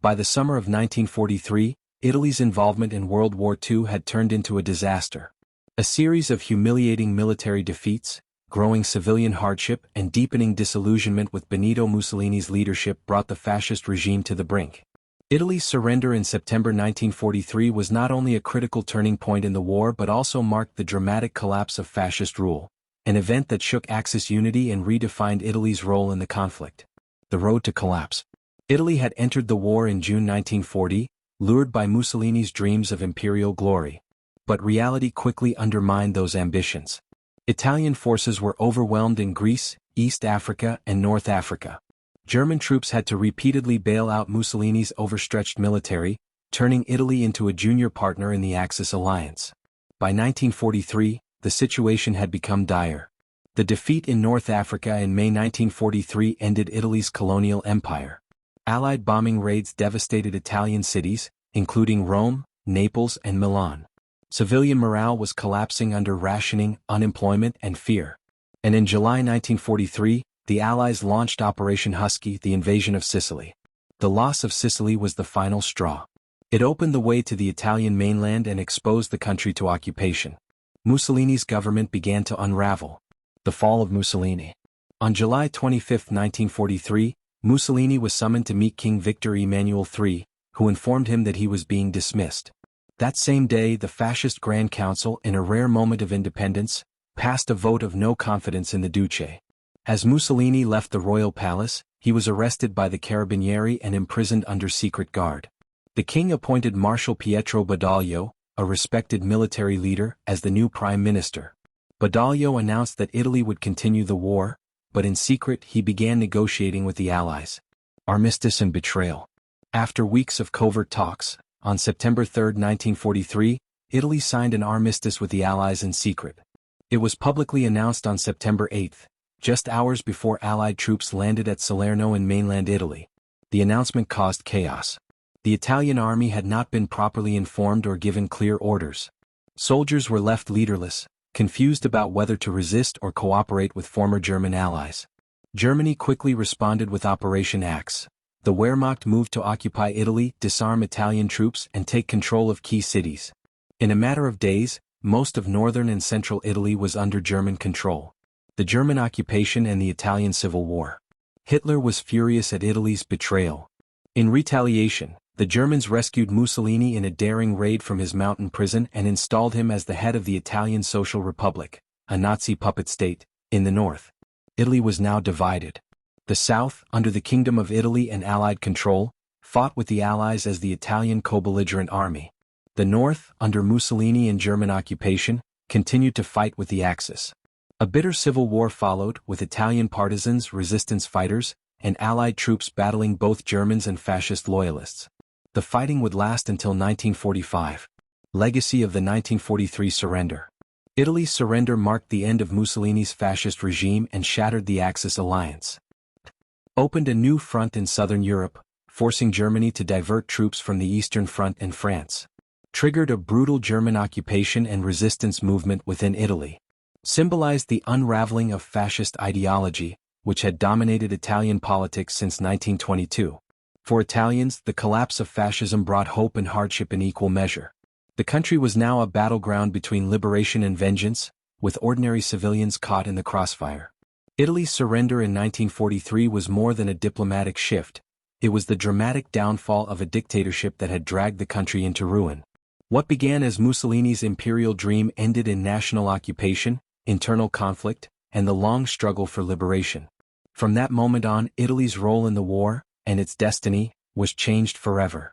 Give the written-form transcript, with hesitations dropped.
By the summer of 1943, Italy's involvement in World War II had turned into a disaster. A series of humiliating military defeats, growing civilian hardship, and deepening disillusionment with Benito Mussolini's leadership brought the fascist regime to the brink. Italy's surrender in September 1943 was not only a critical turning point in the war but also marked the dramatic collapse of fascist rule, an event that shook Axis unity and redefined Italy's role in the conflict. The road to collapse. Italy had entered the war in June 1940, lured by Mussolini's dreams of imperial glory. But reality quickly undermined those ambitions. Italian forces were overwhelmed in Greece, East Africa, and North Africa. German troops had to repeatedly bail out Mussolini's overstretched military, turning Italy into a junior partner in the Axis alliance. By 1943, the situation had become dire. The defeat in North Africa in May 1943 ended Italy's colonial empire. Allied bombing raids devastated Italian cities, including Rome, Naples, and Milan. Civilian morale was collapsing under rationing, unemployment, and fear. And in July 1943, the Allies launched Operation Husky, the invasion of Sicily. The loss of Sicily was the final straw. It opened the way to the Italian mainland and exposed the country to occupation. Mussolini's government began to unravel. The fall of Mussolini. On July 25, 1943, Mussolini was summoned to meet King Victor Emmanuel III, who informed him that he was being dismissed. That same day, the fascist Grand Council, in a rare moment of independence, passed a vote of no confidence in the Duce. As Mussolini left the royal palace, he was arrested by the Carabinieri and imprisoned under secret guard. The king appointed Marshal Pietro Badoglio, a respected military leader, as the new prime minister. Badoglio announced that Italy would continue the war, but in secret he began negotiating with the Allies. Armistice and betrayal. After weeks of covert talks, on September 3, 1943, Italy signed an armistice with the Allies in secret. It was publicly announced on September 8, just hours before Allied troops landed at Salerno in mainland Italy. The announcement caused chaos. The Italian army had not been properly informed or given clear orders. Soldiers were left leaderless, confused about whether to resist or cooperate with former German allies. Germany quickly responded with Operation Axe. The Wehrmacht moved to occupy Italy, disarm Italian troops, and take control of key cities. In a matter of days, most of northern and central Italy was under German control. The German occupation and the Italian Civil War. Hitler was furious at Italy's betrayal. In retaliation, the Germans rescued Mussolini in a daring raid from his mountain prison and installed him as the head of the Italian Social Republic, a Nazi puppet state, in the north. Italy was now divided. The south, under the Kingdom of Italy and Allied control, fought with the Allies as the Italian co-belligerent army. The north, under Mussolini and German occupation, continued to fight with the Axis. A bitter civil war followed, with Italian partisans, resistance fighters, and Allied troops battling both Germans and fascist loyalists. The fighting would last until 1945. Legacy of the 1943 surrender. Italy's surrender marked the end of Mussolini's fascist regime and shattered the Axis alliance. Opened a new front in southern Europe, forcing Germany to divert troops from the Eastern Front and France. Triggered a brutal German occupation and resistance movement within Italy. Symbolized the unraveling of fascist ideology, which had dominated Italian politics since 1922. For Italians, the collapse of fascism brought hope and hardship in equal measure. The country was now a battleground between liberation and vengeance, with ordinary civilians caught in the crossfire. Italy's surrender in 1943 was more than a diplomatic shift. It was the dramatic downfall of a dictatorship that had dragged the country into ruin. What began as Mussolini's imperial dream ended in national occupation, internal conflict, and the long struggle for liberation. From that moment on, Italy's role in the war, and its destiny, was changed forever.